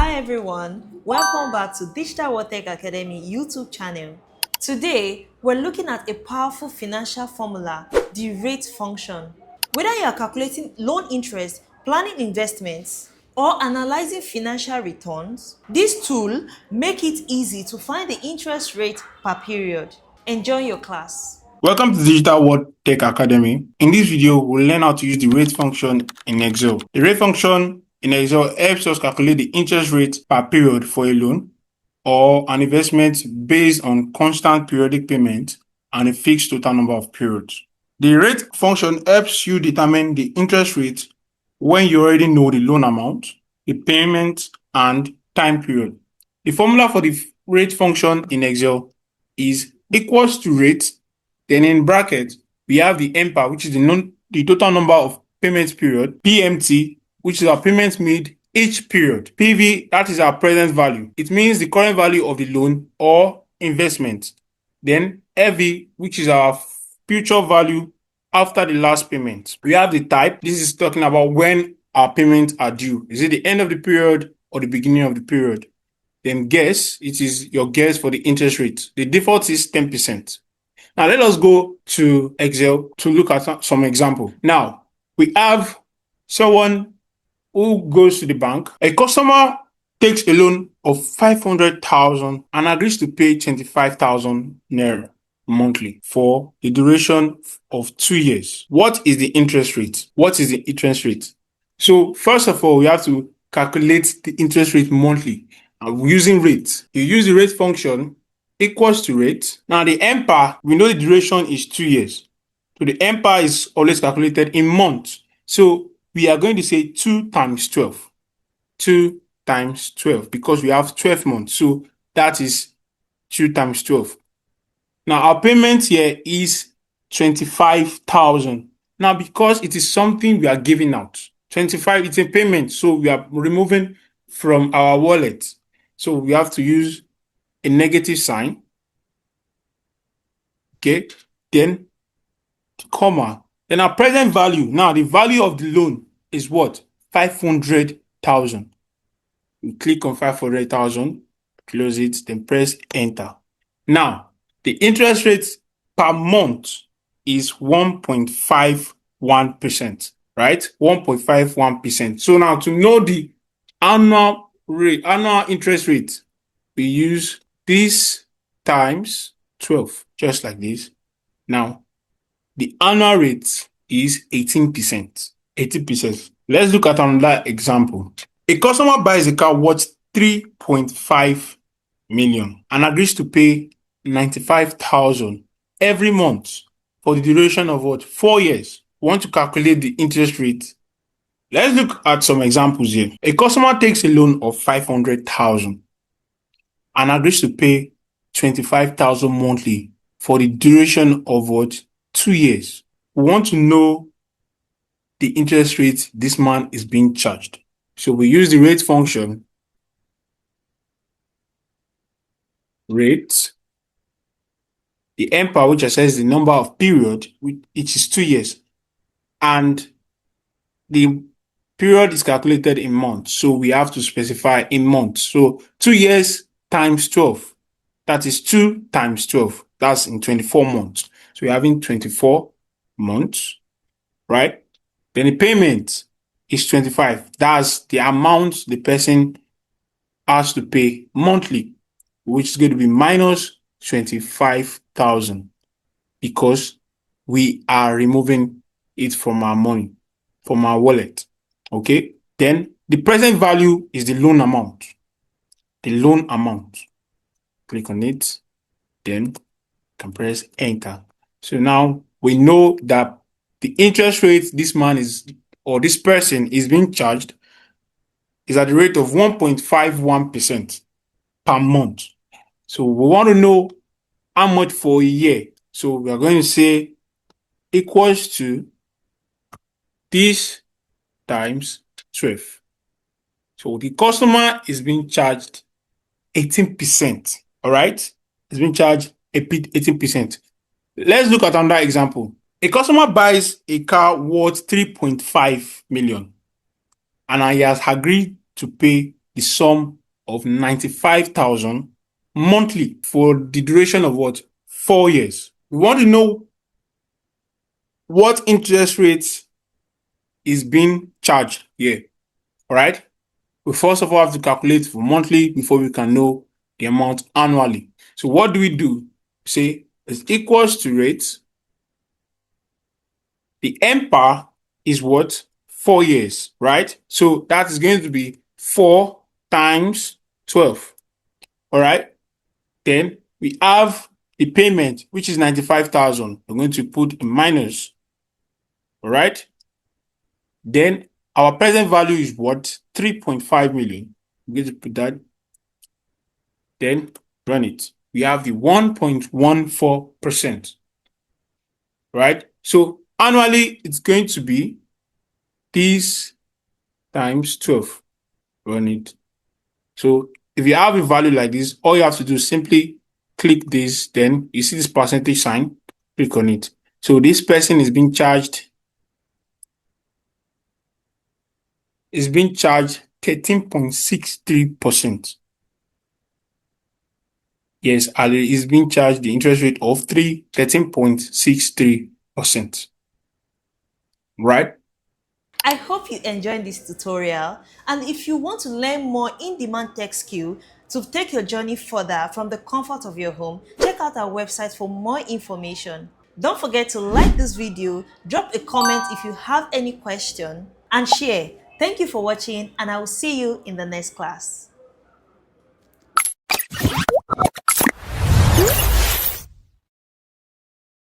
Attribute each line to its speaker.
Speaker 1: Hi everyone, welcome back to Digital World Tech Academy YouTube channel. Today, we're looking at a powerful financial formula, the rate function. Whether you are calculating loan interest, planning investments, or analyzing financial returns, this tool make it easy to find the interest rate per period. Enjoy your class.
Speaker 2: Welcome to Digital World Tech Academy. In this video, we'll learn how to use the rate function in Excel. The rate function in Excel helps us calculate the interest rate per period for a loan or an investment based on constant periodic payment and a fixed total number of periods. The rate function helps you determine the interest rate when you already know the loan amount, the payment, and time period. The formula for the rate function in Excel is equals to rate. Then in brackets, we have the nper, which is the total number of payment period, PMT, which is our payments made each period, PV, that is our present value. It means the current value of the loan or investment. Then FV, which is our future value after the last payment. We have the type. This is talking about when our payments are due. Is it the end of the period or the beginning of the period? Then guess, it is your guess for the interest rate. The default is 10%. Now, let us go to Excel to look at some example. Now, we have someone who goes to the bank. A customer takes a loan of 500,000 and agrees to pay 25,000 naira monthly for the duration of 2 years. What is the interest rate? What is the interest rate? So, first of all, we have to calculate the interest rate monthly using rate. You use the rate function equals to rate. Now the nper, we know the duration is 2 years. So the nper is always calculated in months. So we are going to say 2 times 12. 2 times 12 because we have 12 months. So that is 2 times 12. Now our payment here is 25,000. Now because it is something we are giving out, 25, it's a payment. So we are removing from our wallet. So we have to use a negative sign, okay, then comma, then our present value. Now the value of the loan is what? 500,000. We click on 500,000, close it, then press enter. Now the interest rate per month is 1.51%, right? 1.51%. So now to know the annual interest rate, we use this times 12, just like this. Now, the annual rate is 18%. 18%. Let's look at another example. A customer buys a car worth 3.5 million and agrees to pay 95,000 every month for the duration of what? 4 years. We want to calculate the interest rate. Let's look at some examples here. A customer takes a loan of 500,000 and agrees to pay 25,000 monthly for the duration of what? 2 years. We want to know the interest rate this man is being charged. So we use the rate function, rate, the nper, which says the number of period, which is 2 years, and the period is calculated in months. So we have to specify in months. So 2 years times 12. That is 2 times 12. That's in 24 months. So we're having 24 months, right? Then the payment is 25. That's the amount the person has to pay monthly, which is going to be minus 25,000 because we are removing it from our money, from our wallet. Okay? Then the present value is the loan amount. The loan amount. Click on it, then can press enter. So now we know that the interest rate this man is, or this person is being charged, is at the rate of 1.51% per month. So we want to know how much for a year. So we are going to say equals to this times 12. So the customer is being charged 18%. All right, it's been charged 18%. Let's look at another example. A customer buys a car worth 3.5 million and he has agreed to pay the sum of 95,000 monthly for the duration of what? 4 years. We want to know what interest rate is being charged here. All right. We first of all have to calculate for monthly before we can know the amount annually. So what do? Say it's equals to rate. The nper is what? 4 years, right? So that is going to be 4 times 12. All right. Then we have the payment, which is 95,000. We're going to put in minus. All right. Then our present value is what? 3.5 million. We're going to put that. Then run it. We have the 1.14%. Right? So annually, it's going to be this times 12. Run it. So if you have a value like this, all you have to do is simply click this. Then you see this percentage sign. Click on it. So this person is being charged 13.63%. Yes, and it is being charged the interest rate of 13.63%. Right?
Speaker 1: I hope you enjoyed this tutorial, and if you want to learn more in-demand tech skill to take your journey further from the comfort of your home, check out our website for more information. Don't forget to like this video, drop a comment if you have any question, and share. Thank you for watching, and I will see you in the next class.